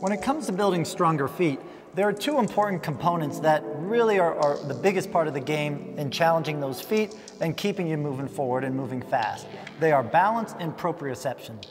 When it comes to building stronger feet, there are two important components that really are the biggest part of the game in challenging those feet and keeping you moving forward and moving fast. They are balance and proprioception.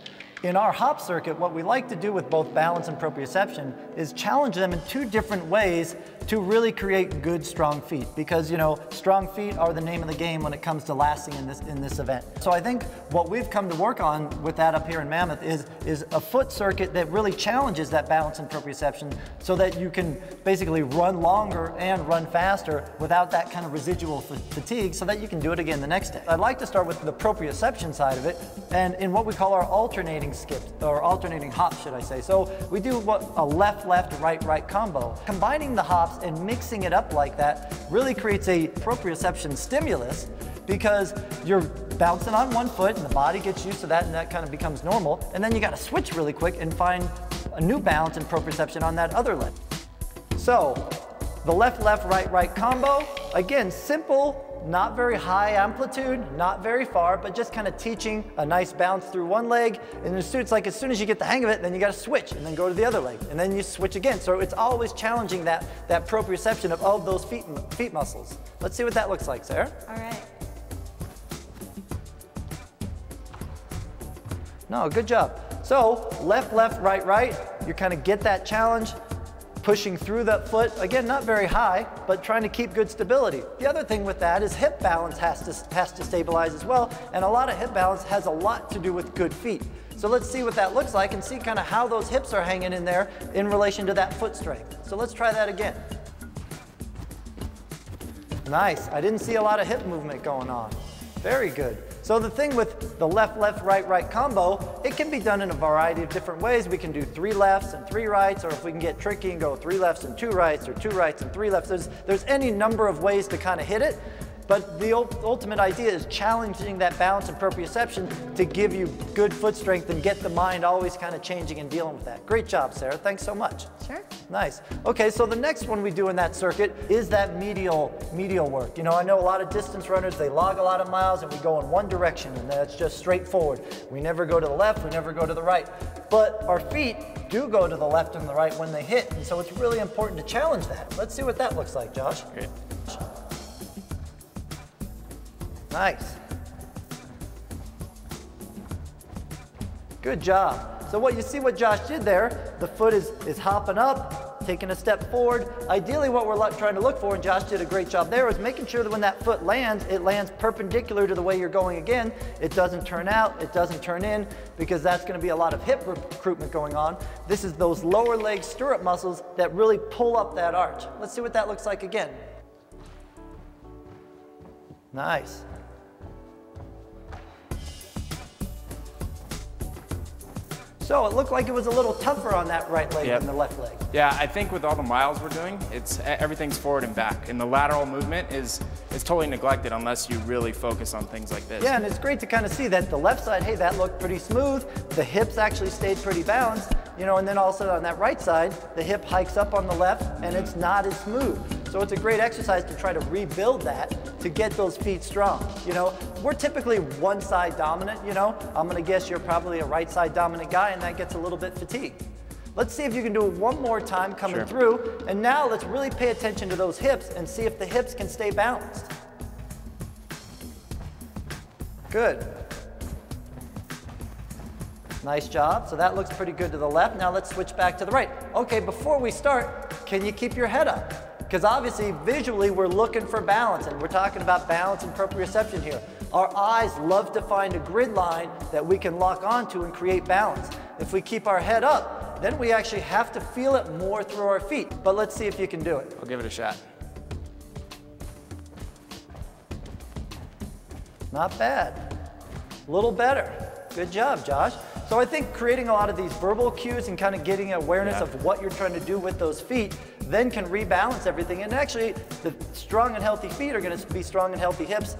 In our hop circuit, what we like to do with both balance and proprioception is challenge them in two different ways to really create good, strong feet. Because, you know, strong feet are the name of the game when it comes to lasting in this event. So I think what we've come to work on with that up here in Mammoth is a foot circuit that really challenges that balance and proprioception so that you can basically run longer and run faster without that kind of residual fatigue so that you can do it again the next day. I'd like to start with the proprioception side of it and in what we call our alternating skips, or alternating hops, should I say. So we do a left-left, right-right combo. Combining the hops and mixing it up like that really creates a proprioception stimulus because you're bouncing on one foot and the body gets used to that and that kind of becomes normal. And then you got to switch really quick and find a new balance and proprioception on that other leg. So the left-left, right-right combo, again, simple. Not very high amplitude, not very far, but just kind of teaching a nice bounce through one leg. And it's like as soon as you get the hang of it, then you got to switch and then go to the other leg. And then you switch again. So it's always challenging that proprioception of those feet muscles. Let's see what that looks like, Sarah. All right. No, good job. So left, left, right, right. You kind of get that challenge. Pushing through that foot, again, not very high, but trying to keep good stability. The other thing with that is hip balance has to stabilize as well, and a lot of hip balance has a lot to do with good feet. So let's see what that looks like and see kind of how those hips are hanging in there in relation to that foot strength. So let's try that again. Nice, I didn't see a lot of hip movement going on. Very good. So the thing with the left-left, right-right combo, it can be done in a variety of different ways. We can do 3 lefts and 3 rights, or if we can get tricky and go 3 lefts and 2 rights, or 2 rights and 3 lefts. There's any number of ways to kind of hit it, but the ultimate idea is challenging that balance and proprioception to give you good foot strength and get the mind always kind of changing and dealing with that. Great job, Sarah. Thanks so much. Sure. Nice. Okay, so the next one we do in that circuit is that medial work. You know, I know a lot of distance runners, they log a lot of miles and we go in one direction and that's just straightforward. We never go to the left, we never go to the right. But our feet do go to the left and the right when they hit, and so it's really important to challenge that. Let's see what that looks like, Josh. Great. Nice. Good job. So what you see what Josh did there, the foot is hopping up, taking a step forward. Ideally what we're trying to look for, and Josh did a great job there, is making sure that when that foot lands, it lands perpendicular to the way you're going again. It doesn't turn out, it doesn't turn in, because that's going to be a lot of hip recruitment going on. This is those lower leg stirrup muscles that really pull up that arch. Let's see what that looks like again. Nice. So it looked like it was a little tougher on that right leg than the left leg. Yeah, I think with all the miles we're doing, everything's forward and back. And the lateral movement is totally neglected unless you really focus on things like this. Yeah, and it's great to kind of see that the left side, hey, that looked pretty smooth. The hips actually stayed pretty balanced, you know, and then also on that right side, the hip hikes up on the left and it's not as smooth. So it's a great exercise to try to rebuild that to get those feet strong. You know, we're typically one side dominant, you know. I'm gonna guess you're probably a right side dominant guy and that gets a little bit fatigued. Let's see if you can do it one more time coming through. And now let's really pay attention to those hips and see if the hips can stay balanced. Good. Nice job. So that looks pretty good to the left. Now let's switch back to the right. Okay, before we start, can you keep your head up? Because obviously, visually, we're looking for balance, and we're talking about balance and proprioception here. Our eyes love to find a grid line that we can lock onto and create balance. If we keep our head up, then we actually have to feel it more through our feet. But let's see if you can do it. I'll give it a shot. Not bad. A little better. Good job, Josh. So I think creating a lot of these verbal cues and kind of getting awareness of what you're trying to do with those feet then can rebalance everything. And actually, the strong and healthy feet are going to be strong and healthy hips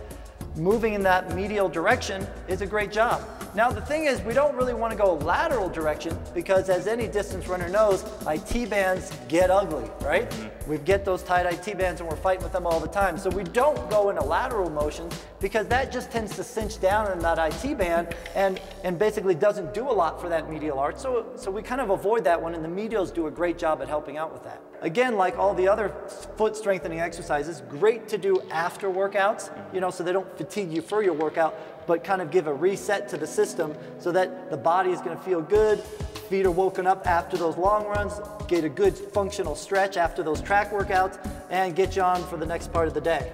moving in that medial direction is a great job. Now the thing is, we don't really want to go lateral direction because, as any distance runner knows, IT bands get ugly, right? We get those tight IT bands and we're fighting with them all the time. So we don't go into lateral motions because that just tends to cinch down in that IT band and basically doesn't do a lot for that medial arch. So we kind of avoid that one, and the medials do a great job at helping out with that. Again, like all the other foot strengthening exercises, great to do after workouts, you know, so they don't fatigue you for your workout, but kind of give a reset to the system so that the body is going to feel good, feet are woken up after those long runs, get a good functional stretch after those track workouts, and get you on for the next part of the day.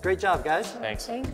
Great job, guys. Thanks. Thanks.